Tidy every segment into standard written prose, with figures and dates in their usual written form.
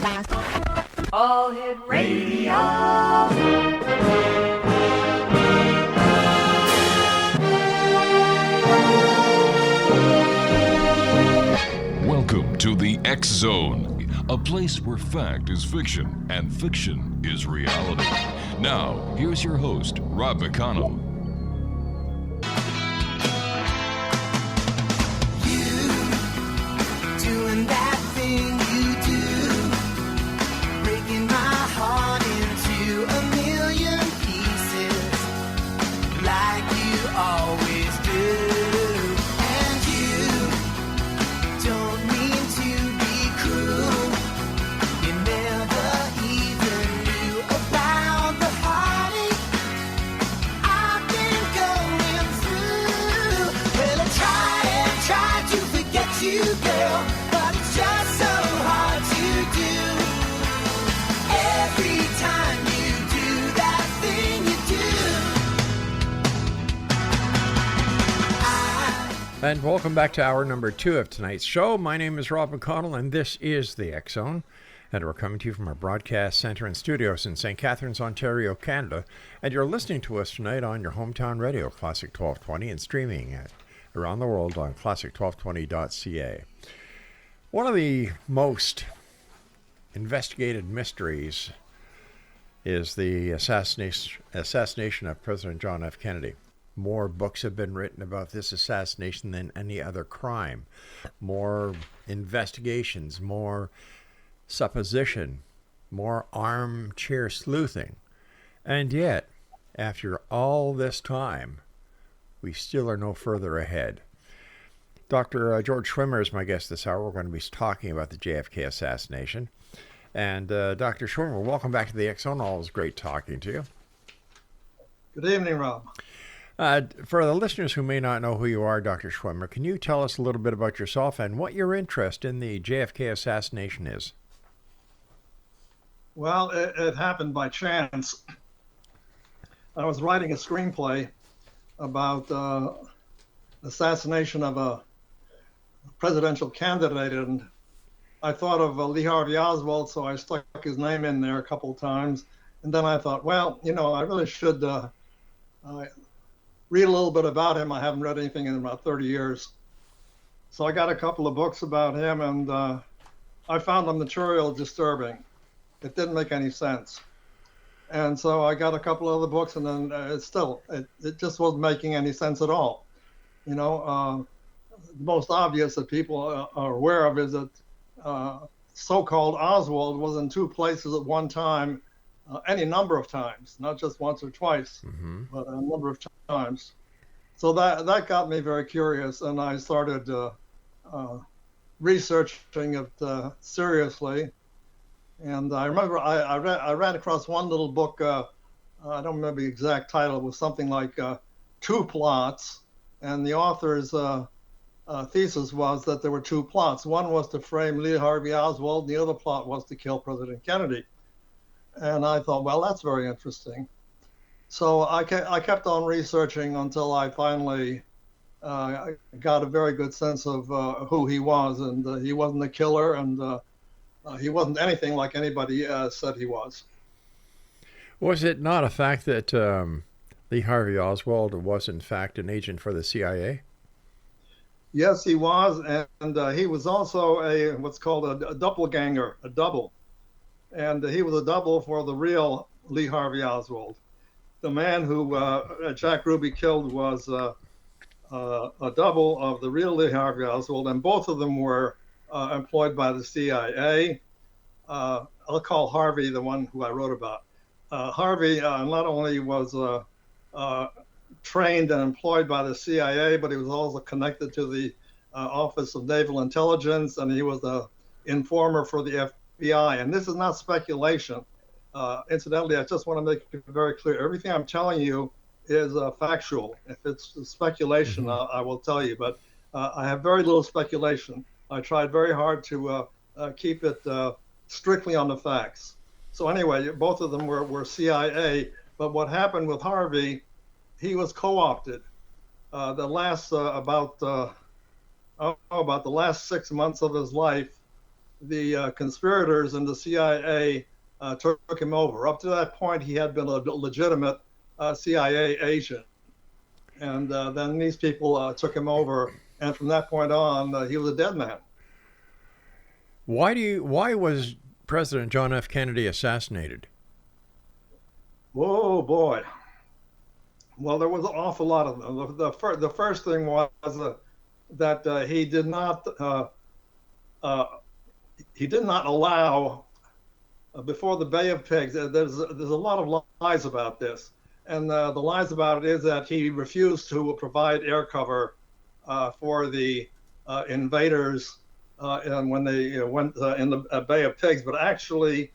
All Hit Radio. Welcome to the X Zone, a place where fact is fiction and fiction is reality. Now, here's your host, Rob McConnell. Doing that thing you do, breaking my heart into a million pieces, like you always do. And you don't mean to be cruel. You never even knew about the heartache I've been going through. Well, I try to forget you, girl. Just so hard to do. Every time you do that thing you do. And welcome back to hour number 2 of tonight's show. My name is Rob McConnell, and this is the X Zone. And we're coming to you from our broadcast center and studios in St. Catharines, Ontario, Canada. And you're listening to us tonight on your hometown radio, Classic 1220, and streaming around the world on classic1220.ca. One of the most investigated mysteries is the assassination of President John F. Kennedy. More books have been written about this assassination than any other crime. More investigations, more supposition, more armchair sleuthing. And yet, after all this time, we still are no further ahead. Dr. George Schwimmer is my guest this hour. We're going to be talking about the JFK assassination. And Dr. Schwimmer, welcome back to the X Zone. Always great talking to you. Good evening, Rob. For the listeners who may not know who you are, Dr. Schwimmer, can you tell us a little bit about yourself and what your interest in the JFK assassination is? Well, it happened by chance. I was writing a screenplay about assassination of a presidential candidate, and I thought of Lee Harvey Oswald, so I stuck his name in there a couple of times. And then I thought, well, I really should read a little bit about him. I haven't read anything in about 30 years. So I got a couple of books about him, and I found the material disturbing. It didn't make any sense. And so I got a couple of other books, and then it just wasn't making any sense at all. The most obvious that people are aware of is that so-called Oswald was in two places at one time, any number of times, not just once or twice, but a number of times. So that got me very curious, and I started researching it seriously. And I remember I ran across one little book, I don't remember the exact title, it was something like Two Plots, and the author's thesis was that there were two plots. One was to frame Lee Harvey Oswald, the other plot was to kill President Kennedy. And I thought, well, that's very interesting. So I kept on researching until I finally got a very good sense of who he was, and he wasn't a killer, and he wasn't anything like anybody said he was. Was it not a fact that Lee Harvey Oswald was, in fact, an agent for the CIA? Yes, he was, and he was also what's called a doppelganger, a double. And he was a double for the real Lee Harvey Oswald. The man who Jack Ruby killed was a double of the real Lee Harvey Oswald, and both of them were employed by the CIA. I'll call Harvey the one who I wrote about. Harvey not only was trained and employed by the CIA, but he was also connected to the Office of Naval Intelligence, and he was the informer for the FBI. And this is not speculation. Incidentally, I just want to make it very clear. Everything I'm telling you is factual. If it's speculation, I will tell you. But I have very little speculation. I tried very hard to keep it strictly on the facts. So anyway, both of them were CIA. But what happened with Harvey, he was co-opted. The last about the last 6 months of his life, the conspirators in the CIA took him over. Up to that point, he had been a legitimate CIA agent. And then these people took him over. And from that point on, he was a dead man. Why was President John F. Kennedy assassinated? Whoa, boy. Well, there was an awful lot of them. The first thing was that he did not allow before the Bay of Pigs. There's a lot of lies about this, and the lies about it is that he refused to provide air cover for the invaders and when they went in the Bay of Pigs. But actually,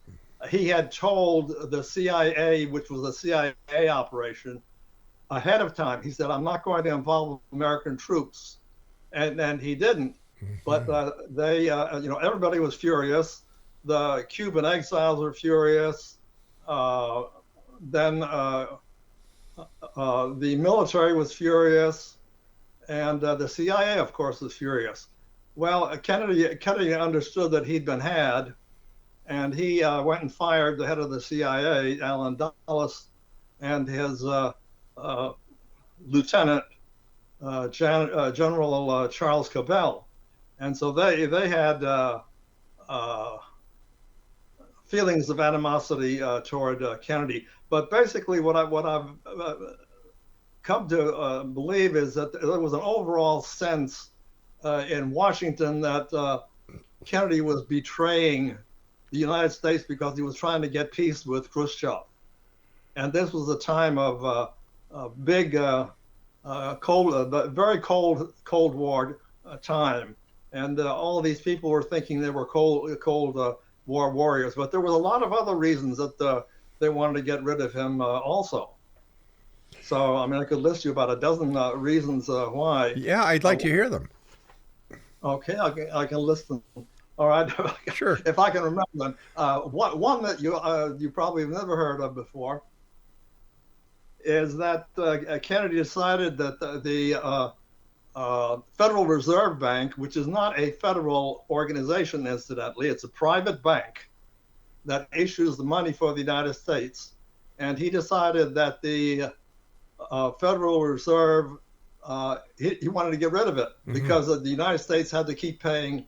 he had told the CIA, which was a CIA operation, ahead of time. He said, "I'm not going to involve American troops," and he didn't. But they, everybody was furious. The Cuban exiles were furious. Then the military was furious, and the CIA, of course, was furious. Well, Kennedy understood that he'd been had, and he went and fired the head of the CIA, Allen Dulles, and his lieutenant, General Charles Cabell. And so they had feelings of animosity toward Kennedy. But basically, what I've come to believe is that there was an overall sense in Washington that Kennedy was betraying the United States because he was trying to get peace with Khrushchev. And this was a time of big, very Cold War time. And all of these people were thinking they were Cold War warriors. But there was a lot of other reasons that they wanted to get rid of him also. So, I mean, I could list you about a dozen reasons why. Yeah, I'd like to hear them. Okay, I can list them. All right. Sure. If I can remember them. One that you probably have never heard of before is that Kennedy decided that the Federal Reserve Bank, which is not a federal organization, incidentally, it's a private bank that issues the money for the United States. And he decided that the Federal Reserve, he wanted to get rid of it because the United States had to keep paying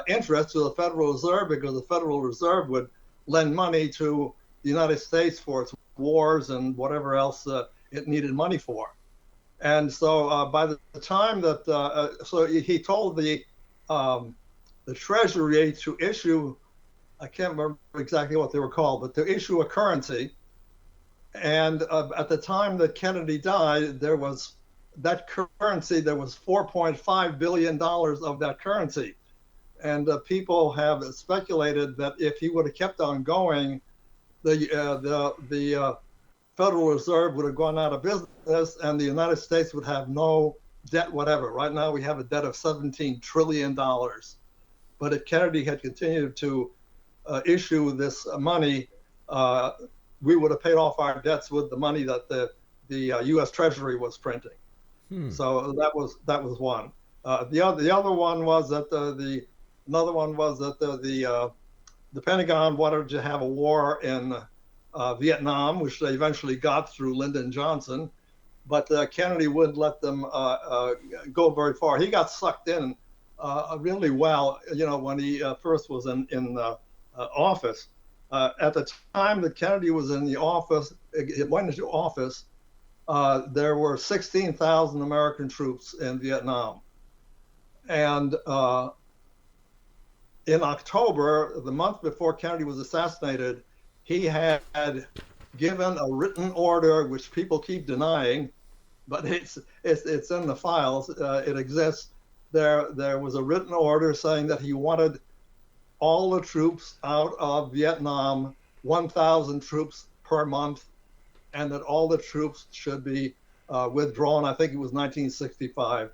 interest to the Federal Reserve because the Federal Reserve would lend money to the United States for its wars and whatever else it needed money for. And so by the time that, so he told the Treasury to issue, I can't remember exactly what they were called, but to issue a currency. And at the time that Kennedy died, there was that currency, there was $4.5 billion of that currency. And people have speculated that if he would have kept on going, the Federal Reserve would have gone out of business and the United States would have no debt whatever. Right now we have a debt of $17 trillion. But if Kennedy had continued to issue this money, we would have paid off our debts with the money that the U.S. Treasury was printing. So that was one. The other one was that the Pentagon wanted to have a war in Vietnam, which they eventually got through Lyndon Johnson, but Kennedy wouldn't let them go very far. He got sucked in really well, when he first was in office. At the time that Kennedy was in the office, it went into office, there were 16,000 American troops in Vietnam. And in October, the month before Kennedy was assassinated, he had given a written order, which people keep denying, but it's in the files. It exists. There was a written order saying that he wanted all the troops out of Vietnam, 1,000 troops per month, and that all the troops should be withdrawn. I think it was 1965.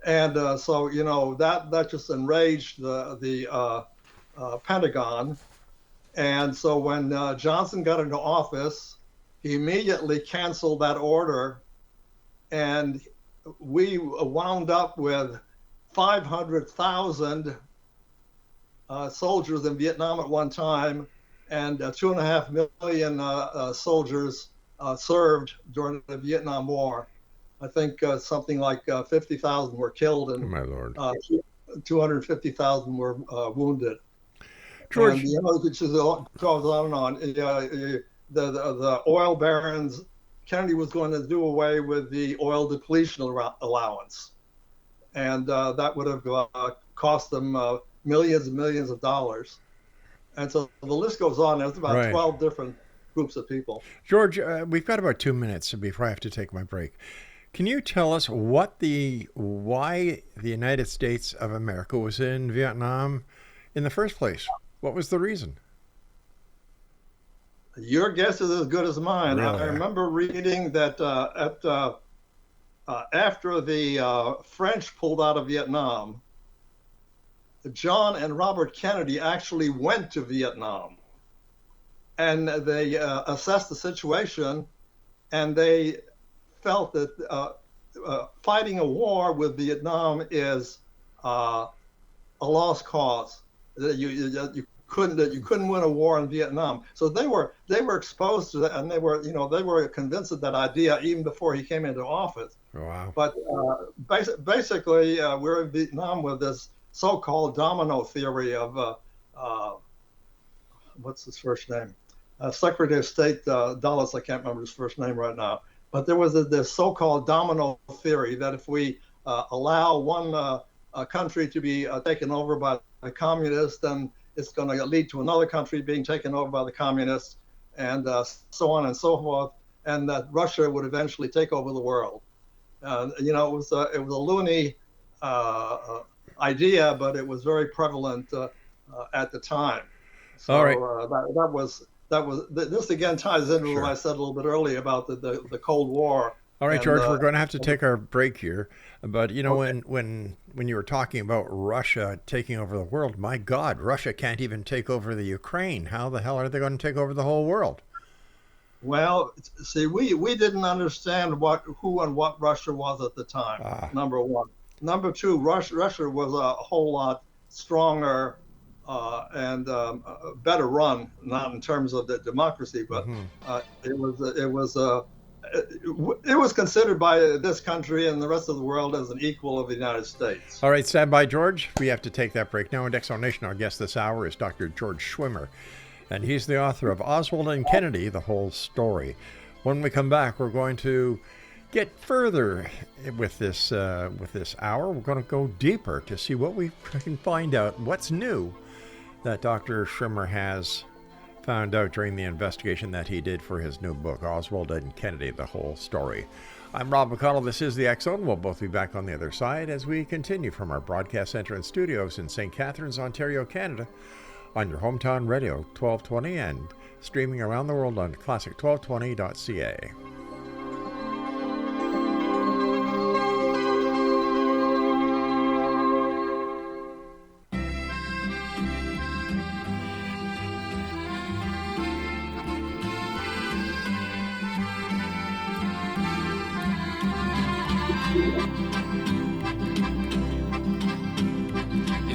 And so, that just enraged the Pentagon. And so when Johnson got into office, he immediately canceled that order. And we wound up with 500,000 soldiers in Vietnam at one time, and 2.5 million soldiers served during the Vietnam War. I think something like 50,000 were killed and My Lord. 250,000 were wounded. George, And, it just goes on and on. The oil barons, Kennedy was going to do away with the oil depletion allowance. And that would have cost them millions and millions of dollars. And so the list goes on. There's about Right. 12 different groups of people. George, we've got about 2 minutes before I have to take my break. Can you tell us why the United States of America was in Vietnam in the first place? What was the reason? Your guess is as good as mine. Really? I remember reading that after the French pulled out of Vietnam, John and Robert Kennedy actually went to Vietnam, and they assessed the situation, and they felt that fighting a war with Vietnam is a lost cause. That you couldn't win a war in Vietnam. So they were exposed to that, and they were convinced of that idea even before he came into office. Wow. But basically, we're in Vietnam with this so-called domino theory of what's his first name? Secretary of State Dulles. I can't remember his first name right now. But there was this so-called domino theory that if we allow one country to be taken over by the communists, then it's going to lead to another country being taken over by the communists, and so on and so forth, and that Russia would eventually take over the world. It was a loony idea, but it was very prevalent at the time. So All right. This again ties into Sure. what I said a little bit earlier about the Cold War. All right, And, George, we're going to have to take our break here. But, when you were talking about Russia taking over the world, my God, Russia can't even take over the Ukraine. How the hell are they going to take over the whole world? Well, see, we didn't understand who and what Russia was at the time, number one. Number two, Russia was a whole lot stronger and better run, not in terms of the democracy, but it was considered by this country and the rest of the world as an equal of the United States. All right, stand by, George. We have to take that break now. In Exonation, our guest this hour is Dr. George Schwimmer, and he's the author of Oswald and Kennedy, The Whole Story. When we come back, we're going to get further with this hour. We're going to go deeper to see what we can find out, what's new that Dr. Schwimmer has found out during the investigation that he did for his new book, Oswald and Kennedy, The Whole Story. I'm Rob McConnell. This is the X-Zone. We'll both be back on the other side as we continue from our broadcast center and studios in St. Catharines, Ontario, Canada, on your hometown radio, 1220, and streaming around the world on classic1220.ca.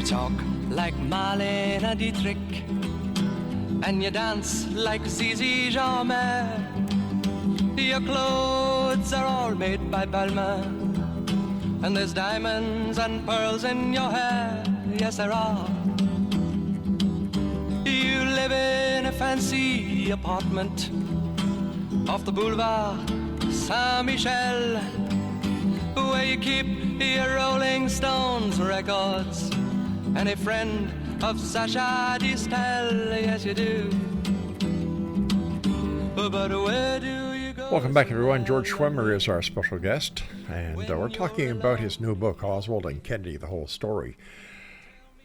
Talk like Marlene Dietrich, and you dance like Zizi Jeanmaire. Your clothes are all made by Balmain, and there's diamonds and pearls in your hair. Yes, there are. You live in a fancy apartment off the boulevard Saint-Michel, where you keep your Rolling Stones records and a friend of Sacha Distel. Yes, you do. But where do you go? Welcome back, everyone. George Schwimmer is our special guest, and we're talking about his new book, Oswald and Kennedy, The Whole Story.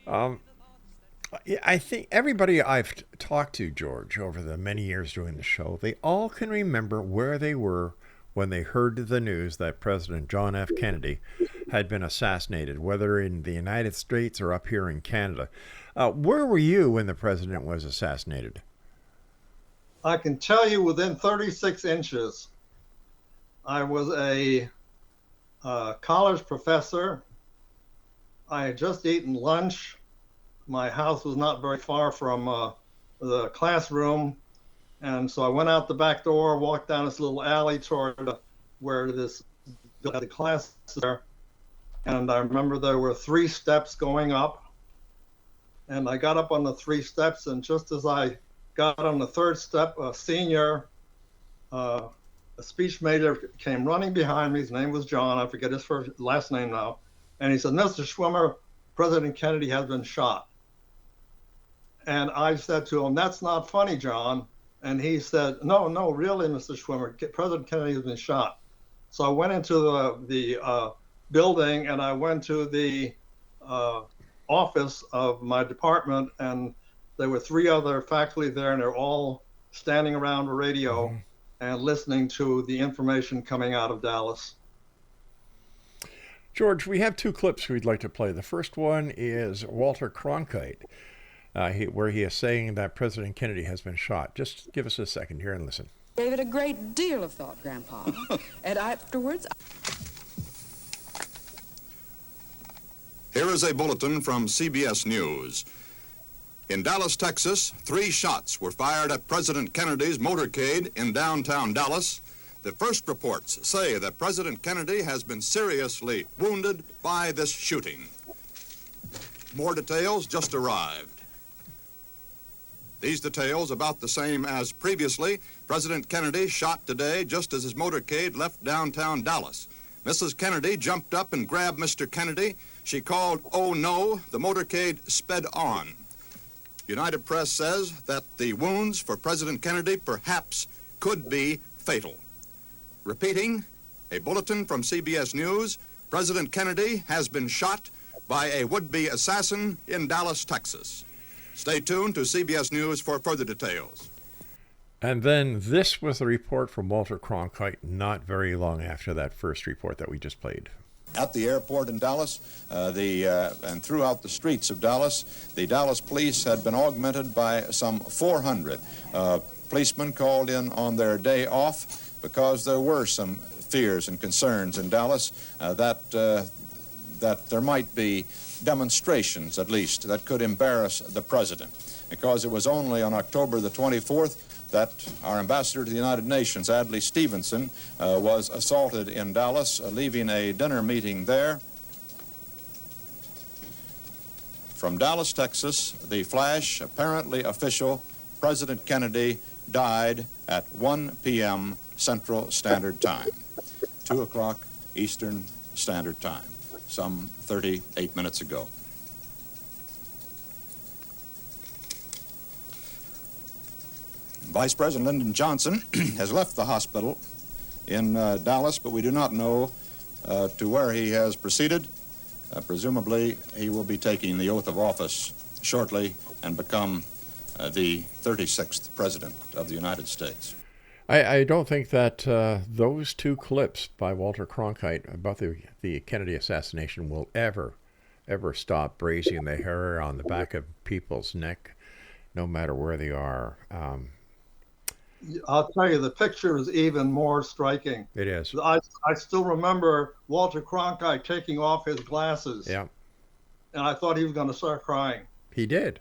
I think everybody I've talked to, George, over the many years doing the show, they all can remember where they were when they heard the news that President John F. Kennedy had been assassinated, whether in the United States or up here in Canada. Where were you when the president was assassinated? I can tell you within 36 inches. I was a college professor. I had just eaten lunch my house was not very far from the classroom. And so I went out the back door, walked down this little alley toward where the class is there. And I remember there were 3 steps going up. And I got up on the 3 steps, and just as I got on the 3rd step, a senior, a speech major came running behind me. His name was John. I forget his last name now. And he said, "Mr. Schwimmer, President Kennedy has been shot." And I said to him, "That's not funny, John." And he said, no, really, Mr. Schwimmer, President Kennedy has been shot." So I went into the building, and I went to the office of my department, and there were 3 other faculty there, and they're all standing around a radio and listening to the information coming out of Dallas. George, we have 2 clips we'd like to play. The first one is Walter Cronkite, where he is saying that President Kennedy has been shot. Just give us a second here and listen. Gave it a great deal of thought, Grandpa. And afterwards... Here is a bulletin from CBS News. In Dallas, Texas, 3 shots were fired at President Kennedy's motorcade in downtown Dallas. The first reports say that President Kennedy has been seriously wounded by this shooting. More details just arrived. These details about the same as previously. President Kennedy shot today just as his motorcade left downtown Dallas. Mrs. Kennedy jumped up and grabbed Mr. Kennedy. She called, "Oh no," the motorcade sped on. United Press says that the wounds for President Kennedy perhaps could be fatal. Repeating, a bulletin from CBS News, President Kennedy has been shot by a would-be assassin in Dallas, Texas. Stay tuned to CBS News for further details. And then this was a report from Walter Cronkite not very long after that first report that we just played. At the airport in Dallas, and throughout the streets of Dallas, the Dallas police had been augmented by some 400 policemen called in on their day off because there were some fears and concerns in Dallas that there might be demonstrations, at least, that could embarrass the president. Because it was only on October the 24th that our ambassador to the United Nations, Adlai Stevenson, was assaulted in Dallas, leaving a dinner meeting there. From Dallas, Texas, the flash, apparently official, President Kennedy died at 1 p.m. Central Standard Time, 2 o'clock Eastern Standard Time, some 38 minutes ago. Vice President Lyndon Johnson has left the hospital in Dallas, but we do not know to where he has proceeded. Presumably, he will be taking the oath of office shortly and become the 36th President of the United States. I don't think that those 2 clips by Walter Cronkite about the Kennedy assassination will ever stop raising the hair on the back of people's neck, no matter where they are. I'll tell you, the picture is even more striking. It is. I still remember Walter Cronkite taking off his glasses. Yeah. And I thought he was going to start crying. He did.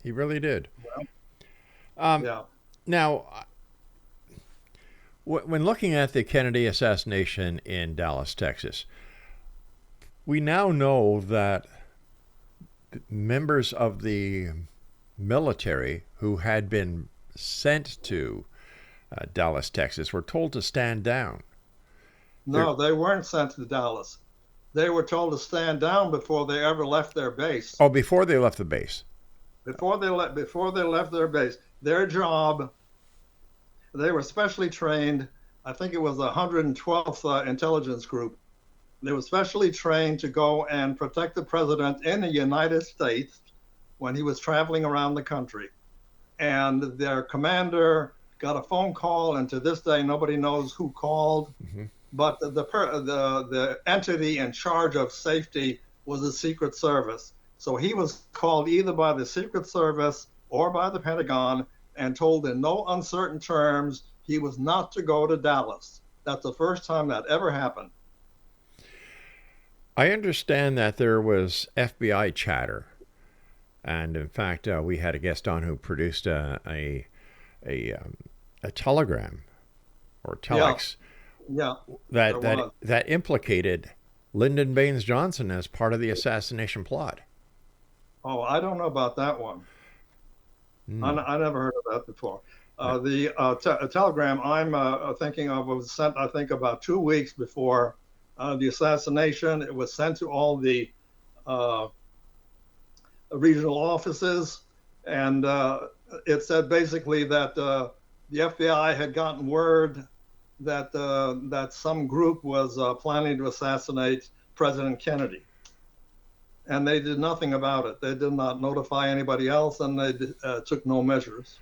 He really did. Yeah. Now, when looking at the Kennedy assassination in Dallas, Texas, we now know that members of the military who had been sent to Dallas, Texas, were told to stand down. No, they weren't sent to Dallas. They were told to stand down before they ever left their base. Oh, before they left the base. Before they left their base, their job. They were specially trained. I think it was the 112th Intelligence Group. They were specially trained to go and protect the president in the United States when he was traveling around the country. And their commander got a phone call, and to this day, nobody knows who called. Mm-hmm. But the entity in charge of safety was the Secret Service. So he was called either by the Secret Service or by the Pentagon and told in no uncertain terms he was not to go to Dallas. That's the first time that ever happened. I understand that there was FBI chatter And in fact, we had a guest on who produced a telegram or telex that implicated Lyndon Baines Johnson as part of the assassination plot. Oh, I don't know about that one. I never heard of that before. The telegram I'm thinking of was sent, I think, about 2 weeks before the assassination. It was sent to all the regional offices, and it said basically that the FBI had gotten word that some group was planning to assassinate President Kennedy, and they did nothing about it. They did not notify anybody else, and they took no measures.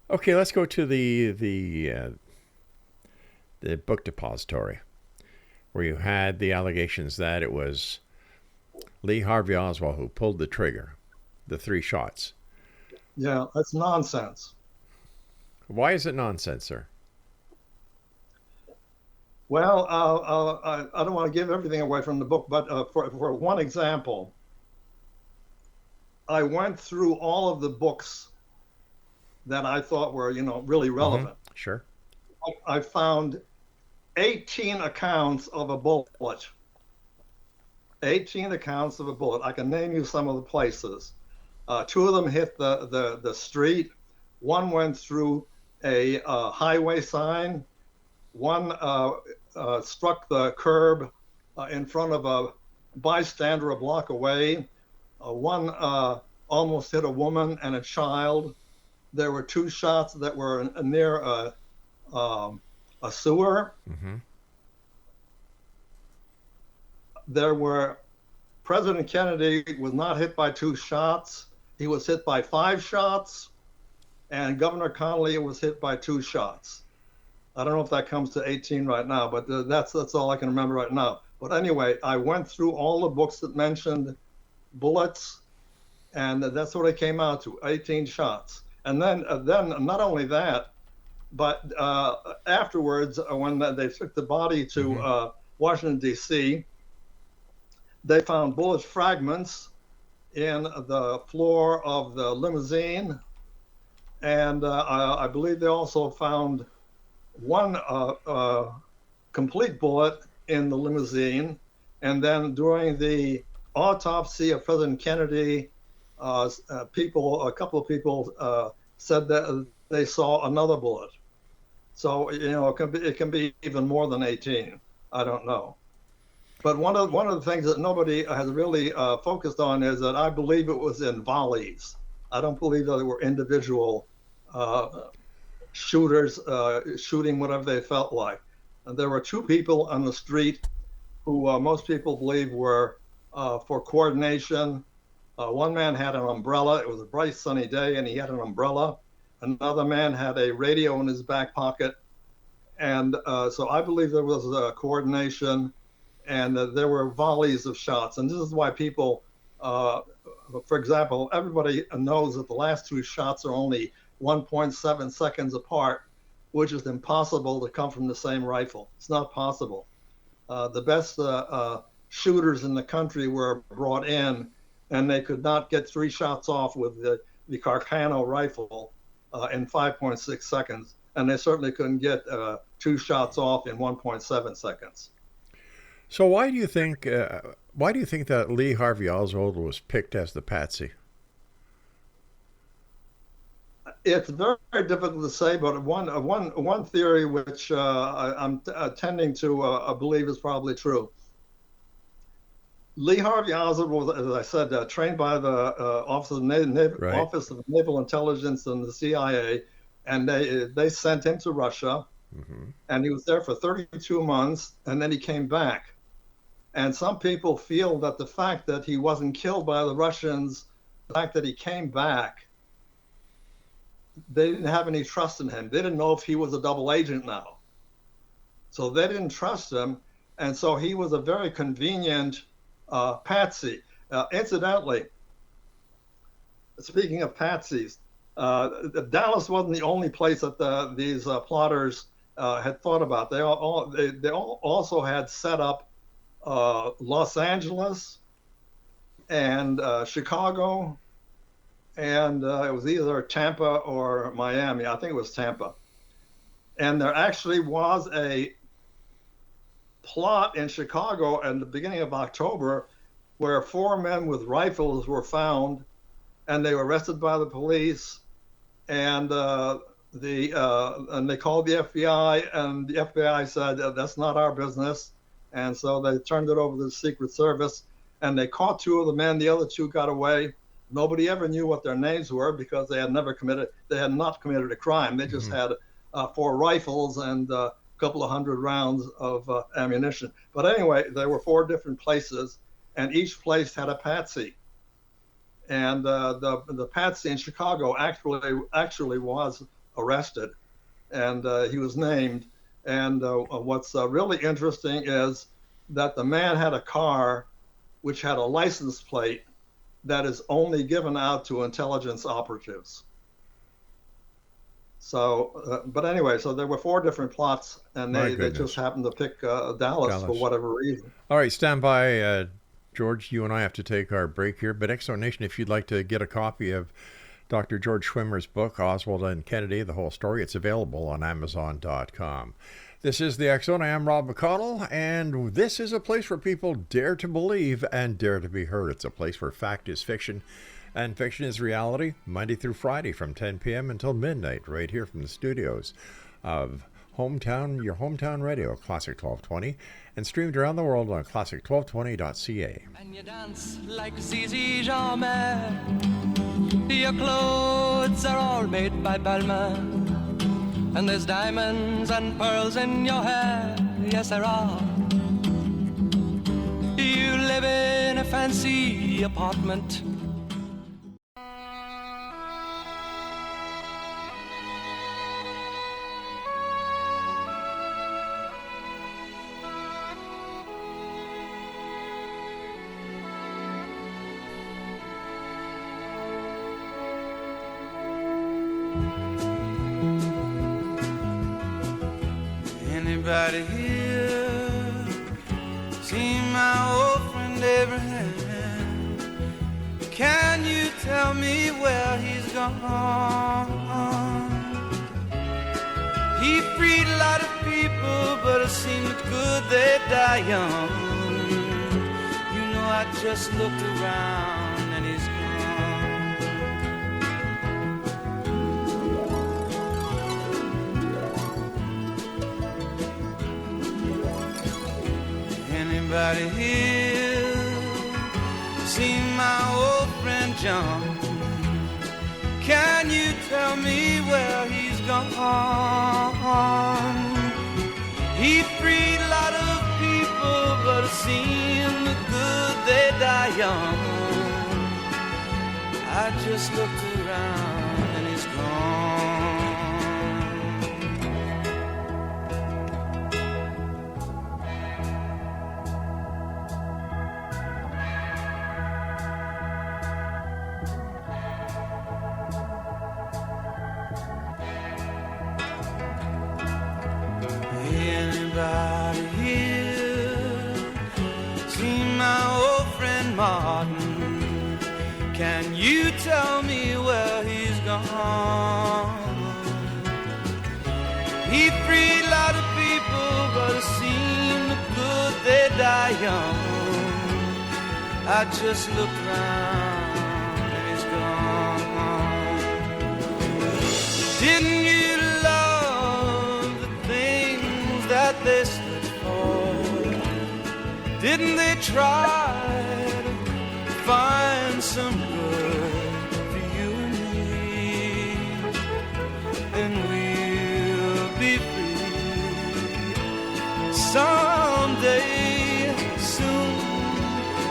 Okay, let's go to the book depository, where you had the allegations that it was Lee Harvey Oswald who pulled the trigger, the 3 shots. Yeah, that's nonsense. Why is it nonsense, sir? Well, I don't want to give everything away from the book, but for one example, I went through all of the books that I thought were, really relevant. Mm-hmm. Sure. I found 18 accounts of a bullet. 18 accounts of a bullet. I can name you some of the places. 2 of them hit the street. 1 went through a highway sign. 1 struck the curb in front of a bystander a block away. 1 almost hit a woman and a child. There were 2 shots that were near a sewer. Mm-hmm. President Kennedy was not hit by 2 shots. He was hit by 5 shots, and Governor Connolly was hit by 2 shots. I don't know if that comes to 18 right now, but that's all I can remember right now. But anyway, I went through all the books that mentioned bullets, and that's what it came out to, 18 shots. And then not only that, but afterwards, when they took the body to Washington, D.C., they found bullet fragments in the floor of the limousine. And I believe they also found 1 complete bullet in the limousine. And then during the autopsy of President Kennedy, a couple of people said that they saw another bullet. So, it can be even more than 18. I don't know. But one of the things that nobody has really focused on is that I believe it was in volleys. I don't believe that there were individual shooters shooting whatever they felt like. And there were 2 people on the street who most people believe were for coordination. 1 man had an umbrella. It was a bright sunny day, and he had an umbrella. Another man had a radio in his back pocket. And so I believe there was coordination, and there were volleys of shots. And this is why people, for example, everybody knows that the last 2 shots are only 1.7 seconds apart, which is impossible to come from the same rifle. It's not possible. The best shooters in the country were brought in, and they could not get 3 shots off with the Carcano rifle in 5.6 seconds. And they certainly couldn't get 2 shots off in 1.7 seconds. So why do you think that Lee Harvey Oswald was picked as the patsy? It's very, very difficult to say, but one theory which I'm tending to believe is probably true. Lee Harvey Oswald was, as I said, trained by the Office of Naval Intelligence and the CIA, and they sent him to Russia, and he was there for 32 months, and then he came back. And some people feel that the fact that he wasn't killed by the Russians, the fact that he came back, they didn't have any trust in him. They didn't know if he was a double agent now. So they didn't trust him, and so he was a very convenient patsy. Incidentally, speaking of patsies, Dallas wasn't the only place that these plotters had thought about. They all also had set up Los Angeles and Chicago and it was either Tampa or Miami. I think it was Tampa. And there actually was a plot in Chicago at the beginning of October where 4 men with rifles were found, and they were arrested by the police, and they called the FBI, and the FBI said, that's not our business. And so they turned it over to the Secret Service, and they caught 2 of the men. The other 2 got away. Nobody ever knew what their names were because they had not committed a crime. They just had 4 rifles and a couple of hundred rounds of ammunition. But anyway, there were 4 different places, and each place had a patsy. And the patsy in Chicago actually was arrested, and he was named. And what's really interesting is that the man had a car which had a license plate that is only given out to intelligence operatives. So, but anyway, so there were 4 different plots, and they just happened to pick Dallas for whatever reason. All right, stand by, George. You and I have to take our break here. But Exo Nation, if you'd like to get a copy of Dr. George Schwimmer's book, Oswald and Kennedy, The Whole Story, it's available on Amazon.com. This is the X-Zone. I am Rob McConnell, and this is a place where people dare to believe and dare to be heard. It's a place where fact is fiction and fiction is reality, Monday through Friday from 10 p.m. until midnight, right here from the studios of your hometown radio, Classic 1220, and streamed around the world on classic1220.ca. And you dance like Zizi Jamais. Your clothes are all made by Balmain. And there's diamonds and pearls in your hair, yes there are. You live in a fancy apartment. Anybody here seen my old friend Abraham? Can you tell me where he's gone? He freed a lot of people, but it seemed good they die young. You know, I just looked around and he's gone. Anybody here seen my old friend John? Can you tell me where he's gone? He freed a lot of people, but it seemed good they die young. I just looked around and he's gone. Anybody here seen my old friend Martin? Can you tell me where he's gone? He freed a lot of people, but it seemed good they die young. I just looked around and he's gone. Didn't you that they stood for? Didn't they try to find some good for you and me? Then we'll be free someday soon.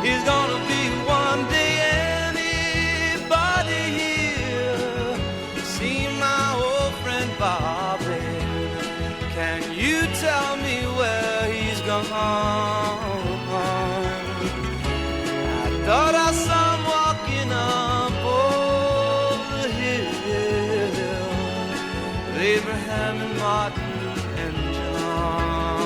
He's gonna be one day. Anybody here see my old friend Bobby? Can you tell me where he's gone? I thought I saw him walking up over the hill with Abraham and Martin and John.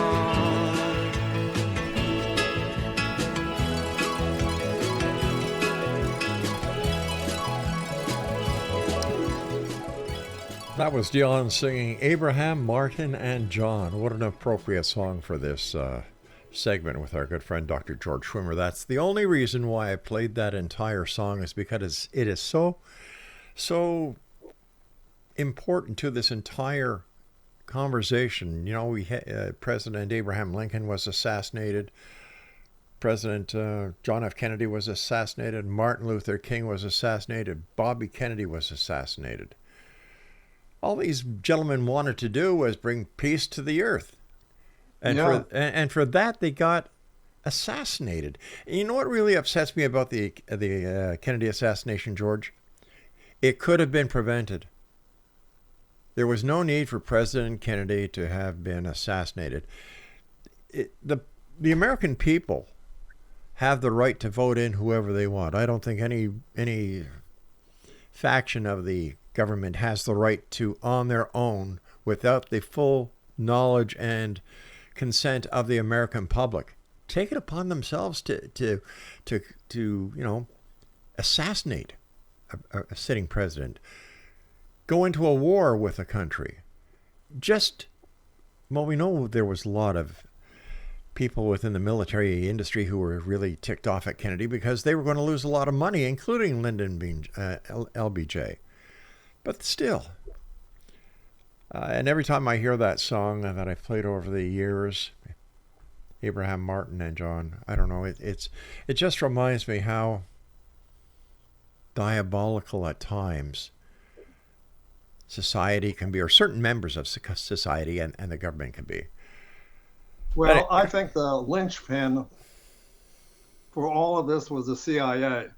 That was Dion singing Abraham, Martin, and John. What an appropriate song for this segment with our good friend Dr. George Schwimmer. That's the only reason why I played that entire song, is because it is so important to this entire conversation. You know, we President Abraham Lincoln was assassinated. President John F. Kennedy was assassinated. Martin Luther King was assassinated. Bobby Kennedy was assassinated. All these gentlemen wanted to do was bring peace to the earth. And for that, they got assassinated. And you know what really upsets me about the Kennedy assassination, George? It could have been prevented. There was no need for President Kennedy to have been assassinated. The American people have the right to vote in whoever they want. I don't think any faction of the government has the right to, on their own, without the full knowledge and consent of the American public, take it upon themselves to assassinate a sitting president, go into a war with a country. We know there was a lot of people within the military industry who were really ticked off at Kennedy because they were going to lose a lot of money, including Lyndon LBJ. But still, and every time I hear that song that I've played over the years, Abraham, Martin, and John, I don't know, it just reminds me how diabolical at times society can be, or certain members of society and the government can be. Well, I think the linchpin for all of this was the CIA.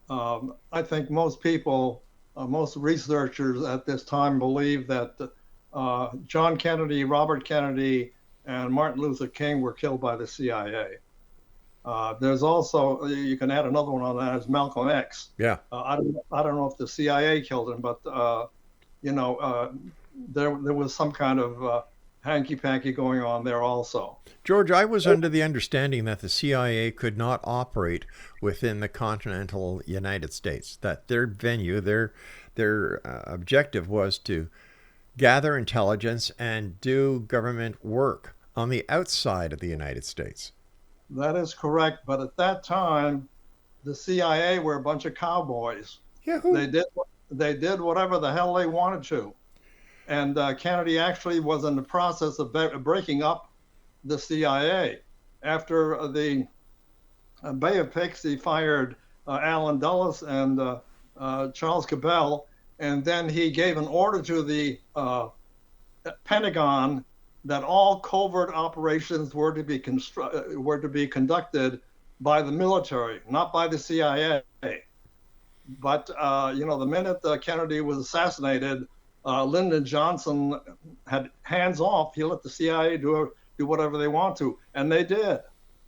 I think most people, most researchers at this time believe that John Kennedy, Robert Kennedy, and Martin Luther King were killed by the CIA. There's also, you can add another one on that, is Malcolm X. Yeah. I don't know if the CIA killed him, but there was some kind of hanky-panky going on there also. George, I was under the understanding that the CIA could not operate within the continental United States, that their venue, their objective was to gather intelligence and do government work on the outside of the United States. That is correct, but at that time, the CIA were a bunch of cowboys. Yahoo. They did whatever the hell they wanted to. And Kennedy actually was in the process of breaking up the CIA. After the Bay of Pigs, he fired Allen Dulles and Charles Cabell, and then he gave an order to the Pentagon that all covert operations were to be conducted by the military, not by the CIA. But the minute Kennedy was assassinated, Lyndon Johnson had hands off. He let the CIA do whatever they want to, and they did.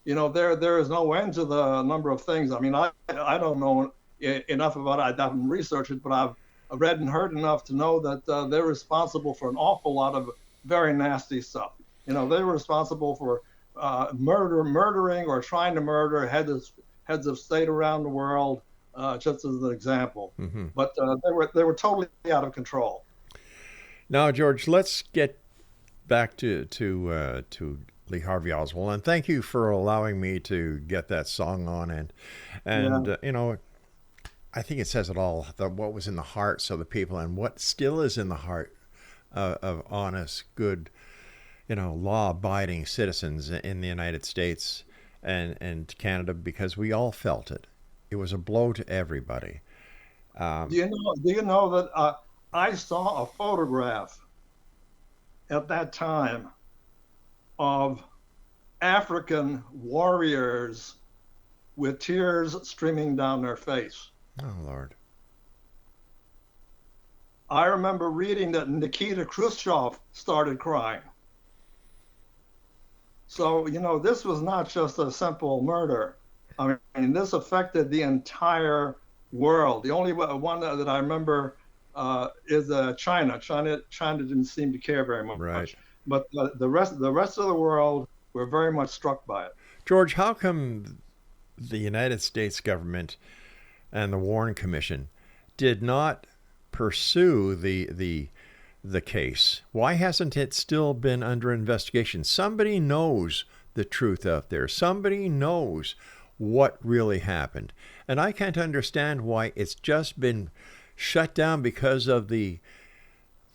There is no end to the number of things. I mean, I don't know enough about it. I haven't researched it, but I've read and heard enough to know that they're responsible for an awful lot of very nasty stuff. They were responsible for murdering or trying to murder heads of state around the world, just as an example. Mm-hmm. But they were totally out of control. Now, George, let's get back to Lee Harvey Oswald, and thank you for allowing me to get that song on. And I think it says it all. What was in the hearts of the people, and what still is in the heart of honest, good, law-abiding citizens in the United States and Canada, because we all felt it. It was a blow to everybody. Do you know that? I saw a photograph at that time of African warriors with tears streaming down their face. Oh, Lord. I remember reading that Nikita Khrushchev started crying. So, this was not just a simple murder. I mean, this affected the entire world. The only one that I remember is China. China didn't seem to care very much. Right. But the rest of the world were very much struck by it. George, how come the United States government and the Warren Commission did not pursue the the case? Why hasn't it still been under investigation? Somebody knows the truth out there. Somebody knows what really happened. And I can't understand why it's just been shut down because of the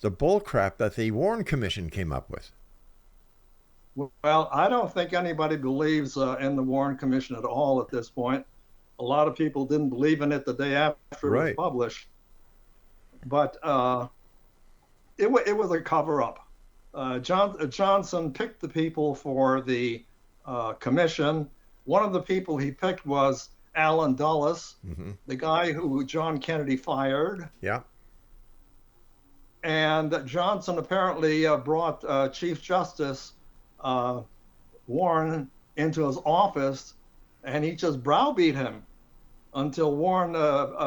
bullcrap that the Warren Commission came up with. Well, I don't think anybody believes in the Warren Commission at all at this point. A lot of people didn't believe in it the day after it was published. But it was a cover-up. Johnson picked the people for the commission. One of the people he picked was Allen Dulles, the guy who John Kennedy fired. Yeah. And Johnson apparently brought Chief Justice Warren into his office, and he just browbeat him until Warren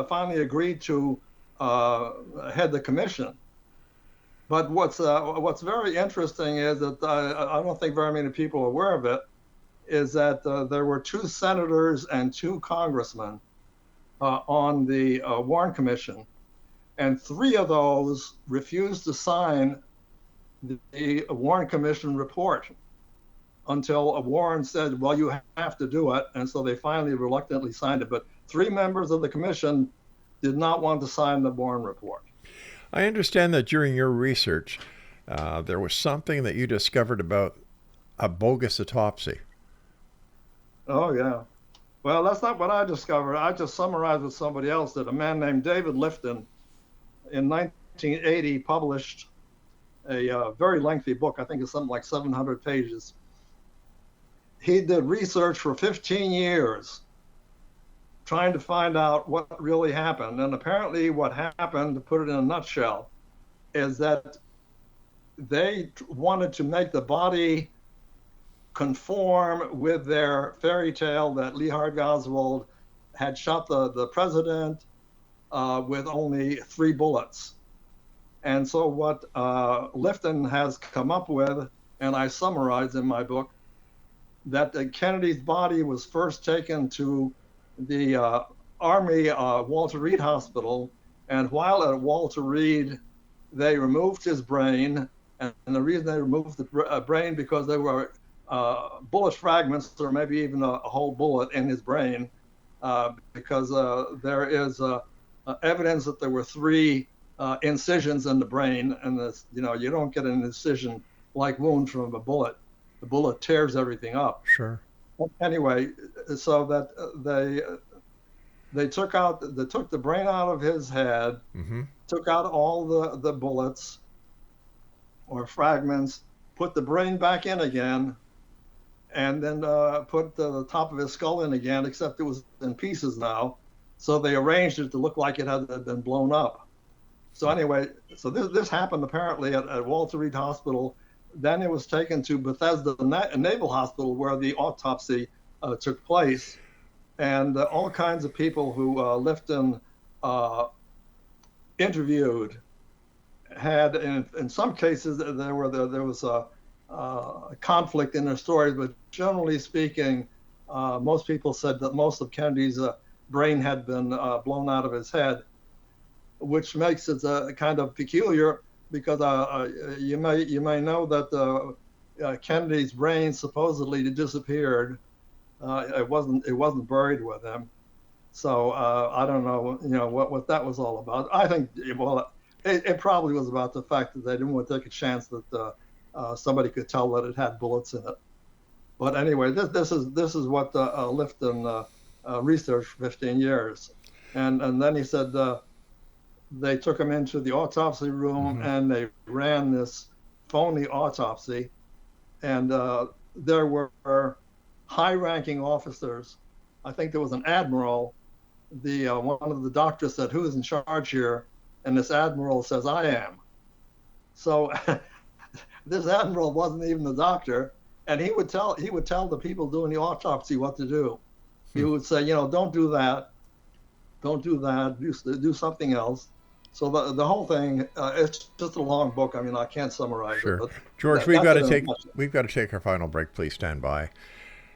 finally agreed to head the commission. But what's very interesting is that I don't think very many people are aware of it, is that there were 2 senators and 2 congressmen on the Warren Commission, and 3 of those refused to sign the Warren Commission report until Warren said, well, you have to do it. And so they finally reluctantly signed it. But 3 members of the commission did not want to sign the Warren report. I understand that during your research, there was something that you discovered about a bogus autopsy. Oh, yeah. Well, that's not what I discovered. I just summarized with somebody else that a man named David Lifton in 1980 published a very lengthy book. I think it's something like 700 pages. He did research for 15 years trying to find out what really happened. And apparently what happened, to put it in a nutshell, is that they wanted to make the body conform with their fairy tale that Lee Harvey Oswald had shot the president with only 3 bullets. And so what Lifton has come up with, and I summarize in my book, that Kennedy's body was first taken to the Army Walter Reed Hospital, and while at Walter Reed, they removed his brain, and the reason they removed the brain because there were bullet fragments, or maybe even a whole bullet in his brain, because there is evidence that there were 3 incisions in the brain, and this, you don't get an incision-like wound from a bullet. The bullet tears everything up. Sure. Anyway, so that they took the brain out of his head, took out all the bullets or fragments, put the brain back in again, and then put the top of his skull in again, except it was in pieces now. So they arranged it to look like it had been blown up. So anyway, so this happened apparently at Walter Reed Hospital. Then it was taken to Bethesda Naval Hospital, where the autopsy took place. And all kinds of people who Lifton interviewed had, in some cases, there was a conflict in their stories, but generally speaking, most people said that most of Kennedy's brain had been blown out of his head, which makes it kind of peculiar, because you may know that Kennedy's brain supposedly disappeared. It wasn't buried with him. So I don't know, what that was all about. I think, it probably was about the fact that they didn't want to take a chance that somebody could tell that it had bullets in it. But anyway, this is what Lifton researched for 15 years, and then he said they took him into the autopsy room and they ran this phony autopsy, and there were high-ranking officers. I think there was an admiral. One of the doctors said, "Who is in charge here?" And this admiral says, "I am." So this admiral wasn't even the doctor, and he would tell the people doing the autopsy what to do. He would say, "Don't do that. Don't do that. Do something else." So the whole thing, it's just a long book. I mean, I can't summarize it. But George, we've got to take our final break. Please stand by.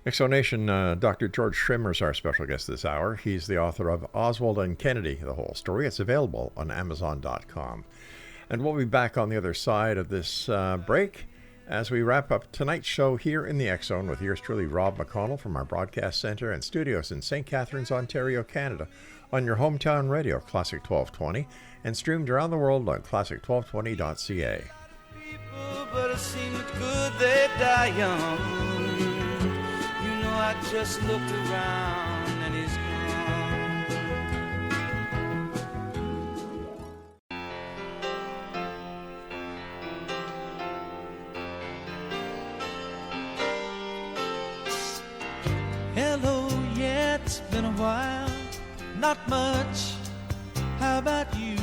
Exonation, Dr. George Schwimmer is our special guest this hour. He's the author of Oswald and Kennedy, The Whole Story. It's available on Amazon.com. And we'll be back on the other side of this break as we wrap up tonight's show here in the X Zone with yours truly, Rob McConnell, from our broadcast center and studios in St. Catharines, Ontario, Canada, on your hometown radio, Classic 1220, and streamed around the world on classic1220.ca. People, but it seemed good they die young. You know, I just looked around and he's gone. Hello, yeah, it's been a while. Not much. How about you?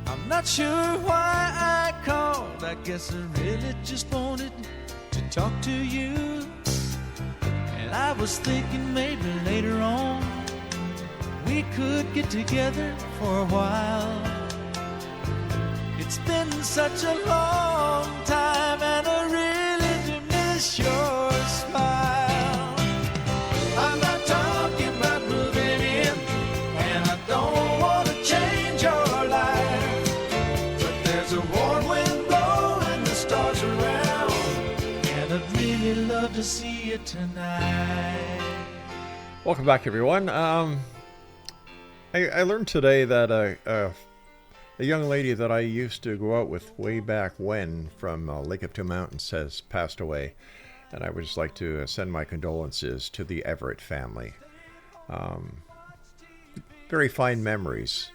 I'm not sure why I called. I guess I really just wanted to talk to you. And I was thinking maybe later on we could get together for a while. It's been such a long time and I really do miss your smile. I'm not talking about moving in, and I don't want to change your life, but there's a warm wind blowing the stars around, and I'd really love to see you tonight. Welcome back, everyone. I learned today that a young lady that I used to go out with way back when from Lake of Two Mountains has passed away. And I would just like to send my condolences to the Everett family. Very fine memories.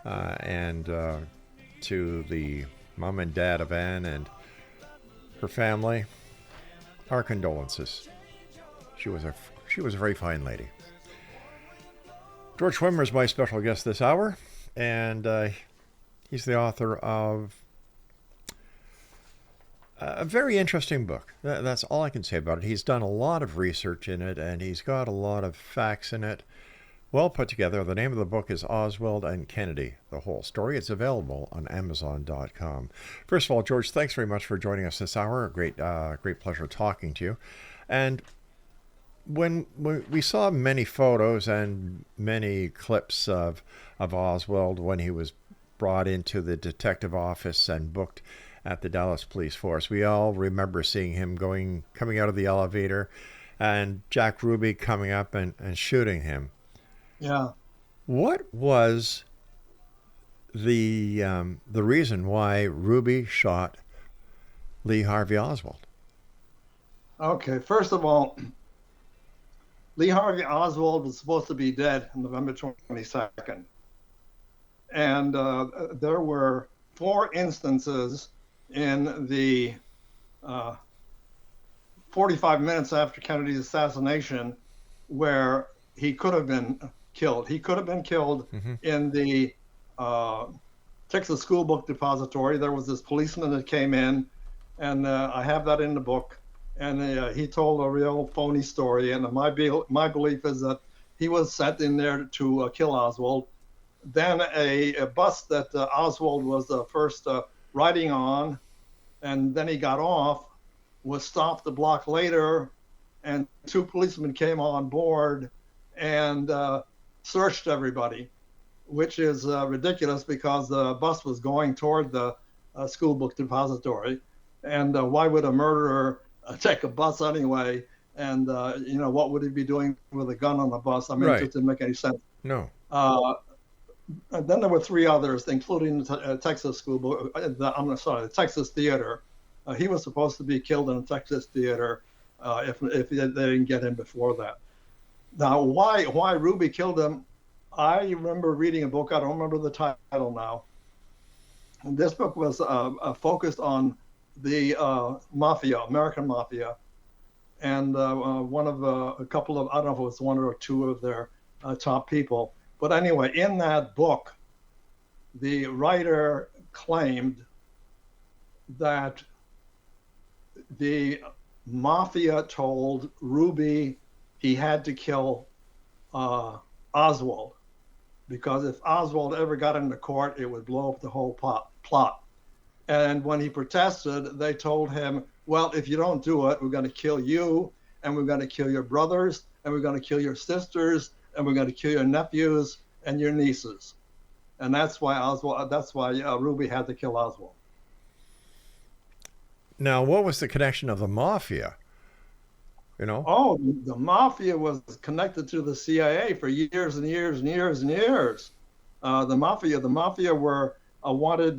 And to the mom and dad of Anne and her family, our condolences. She was a very fine lady. George Schwimmer is my special guest this hour, and he's the author of a very interesting book. That's all I can say about it. He's done a lot of research in it, and he's got a lot of facts in it. Well put together. The name of the book is Oswald and Kennedy, The Whole Story. It's available on Amazon.com. First of all, George, thanks very much for joining us this hour. Great pleasure talking to you. And when we saw many photos and many clips of Oswald when he was brought into the detective office and booked at the Dallas Police Force, we all remember seeing him coming out of the elevator and Jack Ruby coming up and shooting him. Yeah. What was the reason why Ruby shot Lee Harvey Oswald? Okay, first of all, Lee Harvey Oswald was supposed to be dead on November 22nd. And there were 4 instances in the 45 minutes after Kennedy's assassination where he could have been killed. He could have been killed in the Texas School Book Depository. There was this policeman that came in, and I have that in the book. And he told a real phony story. And my belief is that he was sent in there to kill Oswald. Then a bus that Oswald was first riding on, and then he got off, was stopped a block later, and 2 policemen came on board and searched everybody, which is ridiculous because the bus was going toward the school book depository. And why would a murderer take a bus anyway? And, what would he be doing with a gun on the bus? I mean, Right. It just didn't make any sense. No. And then there were 3 others, including the Texas School Book, the Texas Theater. He was supposed to be killed in a Texas theater if they didn't get him before that. Now, why Ruby killed him, I remember reading a book, I don't remember the title now. And this book was focused on the mafia, American mafia. And one of a couple of, I don't know if it was 1 or 2 of their top people. But anyway, in that book, the writer claimed that the mafia told Ruby he had to kill Oswald, because if Oswald ever got into court, it would blow up the whole plot. And when he protested, they told him, well, if you don't do it, we're going to kill you, and we're going to kill your brothers, and we're going to kill your sisters, and we're going to kill your nephews and your nieces. and that's why Ruby had to kill Oswald. Now, what was the connection of the mafia? You know? Oh, the mafia was connected to the CIA for years and years and years and years. The mafia were wanted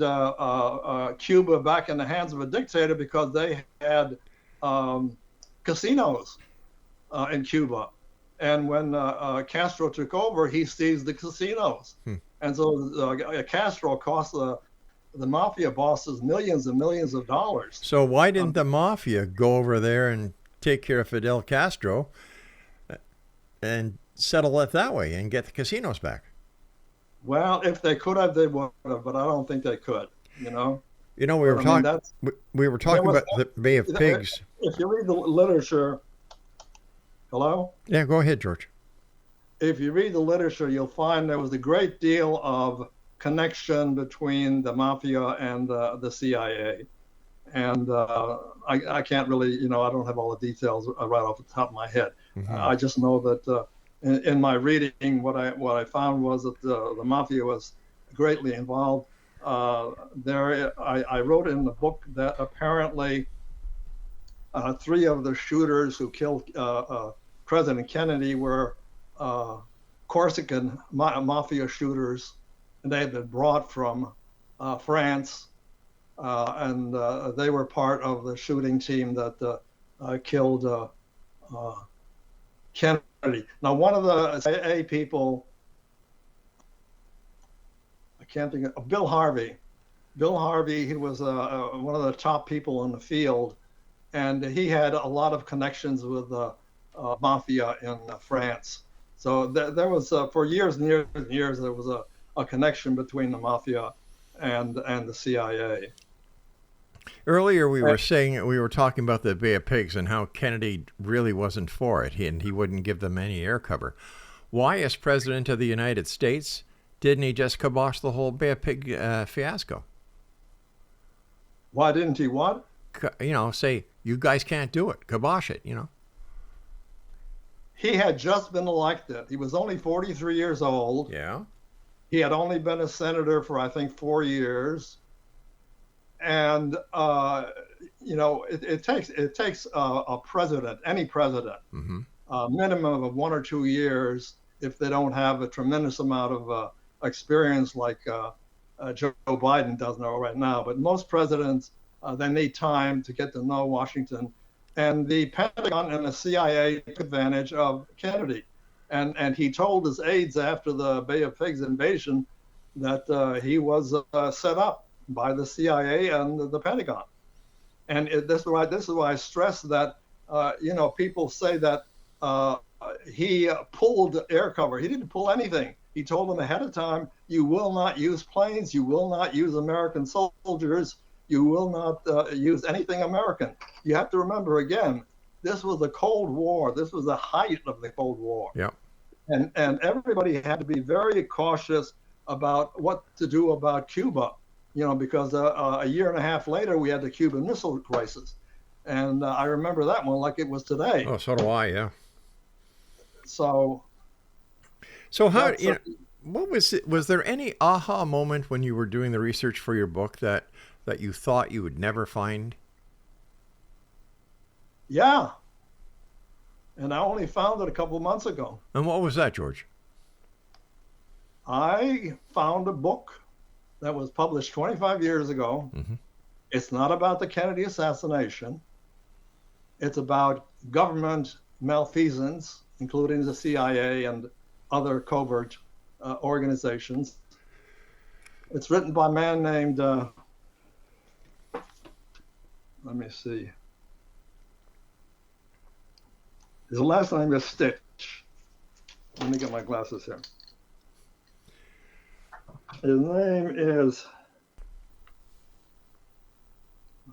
Cuba back in the hands of a dictator because they had casinos in Cuba. And when Castro took over, he seized the casinos. And so Castro cost the mafia bosses millions and millions of dollars. So why didn't the mafia go over there and take care of Fidel Castro and settle it that way and get the casinos back? Well, if they could have, they would have, but I don't think they could. We were talking about the Bay of Pigs. If you read the literature, hello? Yeah, go ahead, George. If you read the literature, you'll find there was a great deal of connection between the mafia and the CIA. And I can't really, I don't have all the details right off the top of my head. I just know that in my reading, what I found was that the mafia was greatly involved. I wrote in the book that apparently 3 of the shooters who killed President Kennedy were Corsican mafia shooters, and they had been brought from France, and they were part of the shooting team that killed Kennedy. Now, one of the CIA people, I can't think of, Bill Harvey. Bill Harvey, he was one of the top people in the field, and he had a lot of connections with the mafia in France. So there was, for years and years and years, there was a connection between the mafia and the CIA. Earlier, we were talking about the Bay of Pigs and how Kennedy really wasn't for it, and he wouldn't give them any air cover. Why, as President of the United States, didn't he just kibosh the whole Bay of Pig fiasco? Why didn't he what? Say, you guys can't do it. Kibosh it, He had just been elected. He was only 43 years old. Yeah. He had only been a senator for, I think, 4 years. And, it takes a president, any president, a minimum of 1 or 2 years if they don't have a tremendous amount of experience like Joe Biden does know right now. But most presidents, they need time to get to know Washington. And the Pentagon and the CIA took advantage of Kennedy. And he told his aides after the Bay of Pigs invasion that he was set up by the CIA and the Pentagon. And this is why I stress that, people say that he pulled air cover. He didn't pull anything. He told them ahead of time, you will not use planes, you will not use American soldiers, you will not use anything American. You have to remember, again, this was the Cold War. This was the height of the Cold War. Yeah. And everybody had to be very cautious about what to do about Cuba, because a year and a half later, we had the Cuban Missile Crisis. And I remember that one like it was today. Oh, so do I, yeah. So how, what was there any aha moment when you were doing the research for your book that you thought you would never find? Yeah. And I only found it a couple of months ago. And what was that, George? I found a book that was published 25 years ago. It's not about the Kennedy assassination. It's about government malfeasance, including the CIA and other covert organizations. It's written by a man named, let me see. His last name is Stitch. Let me get my glasses here. His name is,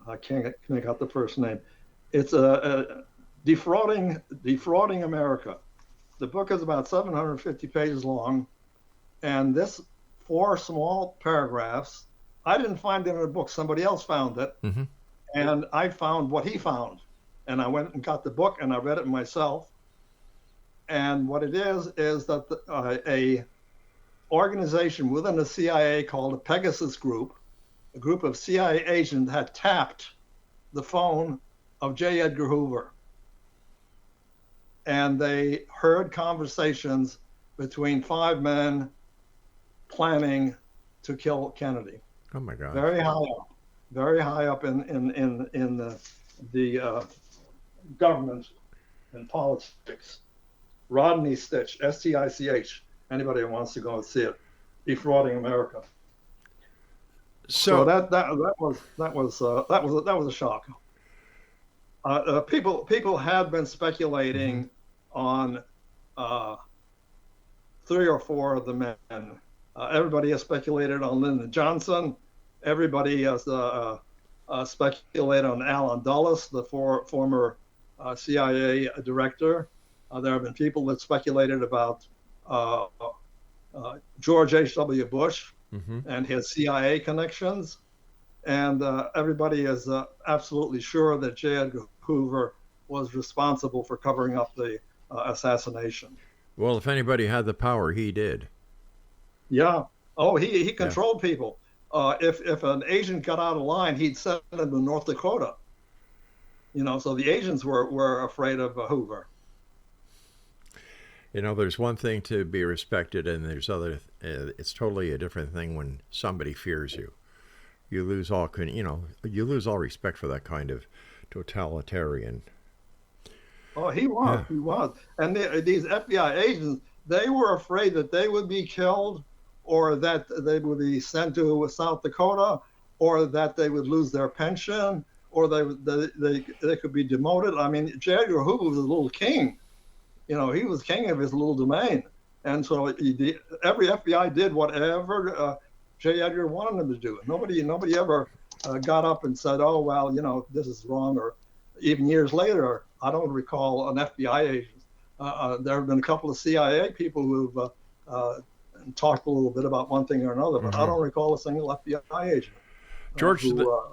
I can't make out the first name. It's Defrauding America. The book is about 750 pages long, and this 4 small paragraphs, I didn't find it in a book. Somebody else found it, and I found what he found. And I went and got the book, and I read it myself. And what it is that a organization within the CIA called the Pegasus Group. A group of CIA agents had tapped the phone of J. Edgar Hoover. And they heard conversations between 5 men planning to kill Kennedy. Oh my God! Very high up in the government and politics. Rodney Stitch, S-T-I-C-H. Anybody who wants to go and see it, defrauding America. So that was a shock. People had been speculating on 3 or 4 of the men. Everybody has speculated on Lyndon Johnson. Everybody has speculated on Alan Dulles, the former CIA director. There have been people that speculated about George H.W. Bush and his CIA connections. And everybody is absolutely sure that J. Edgar Hoover was responsible for covering up the assassination. Well, if anybody had the power, he did. Yeah. Oh, he controlled people. If an agent got out of line, he'd send them to North Dakota. So the agents were afraid of Hoover. There's one thing to be respected, and there's other. It's totally a different thing when somebody fears you. You lose all respect for that kind of totalitarian. Oh, he was. And these FBI agents, they were afraid that they would be killed, or that they would be sent to South Dakota, or that they would lose their pension, or they could be demoted. I mean, J. Edgar Hoover was a little king. He was king of his little domain. And so every FBI did whatever J. Edgar wanted them to do. Nobody ever got up and said, oh, well, this is wrong. Or even years later, I don't recall an FBI agent. There have been a couple of CIA people who've talked a little bit about one thing or another, but I don't recall a single FBI agent who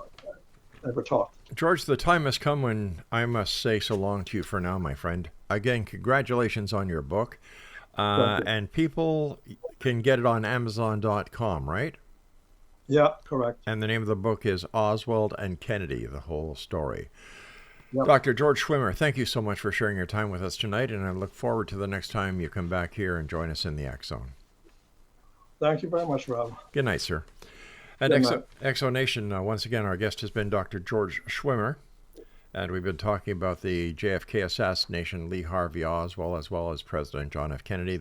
ever talked. George, the time has come when I must say so long to you for now, my friend. Again, congratulations on your book. And people can get it on Amazon.com, right? Yeah, correct. And the name of the book is Oswald and Kennedy, the whole story. Yep. Dr. George Schwimmer, thank you so much for sharing your time with us tonight, and I look forward to the next time you come back here and join us in the X Zone. Thank you very much, Rob. Good night, sir. At Exonation, once again, our guest has been Dr. George Schwimmer, and we've been talking about the JFK assassination, Lee Harvey Oswald, as well as President John F. Kennedy,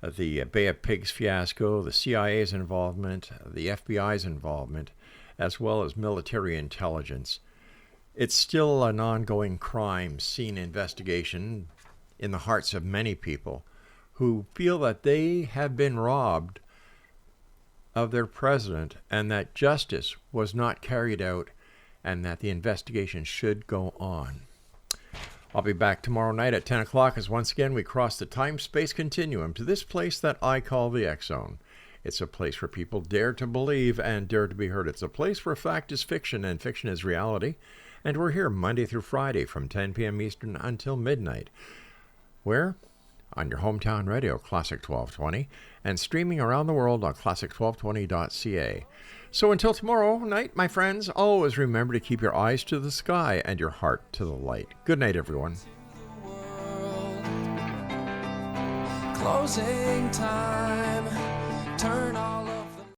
the Bay of Pigs fiasco, the CIA's involvement, the FBI's involvement, as well as military intelligence. It's still an ongoing crime scene investigation in the hearts of many people who feel that they have been robbed of their president and that justice was not carried out and that the investigation should go on. I'll be back tomorrow night at 10 o'clock as once again we cross the time-space continuum to this place that I call the X Zone. It's a place where people dare to believe and dare to be heard. It's a place where fact is fiction and fiction is reality. And we're here Monday through Friday from 10 p.m. Eastern until midnight. Where? On your hometown radio, Classic 1220, and streaming around the world on classic1220.ca. So until tomorrow night, my friends, always remember to keep your eyes to the sky and your heart to the light. Good night, everyone. Closing time. Turn off.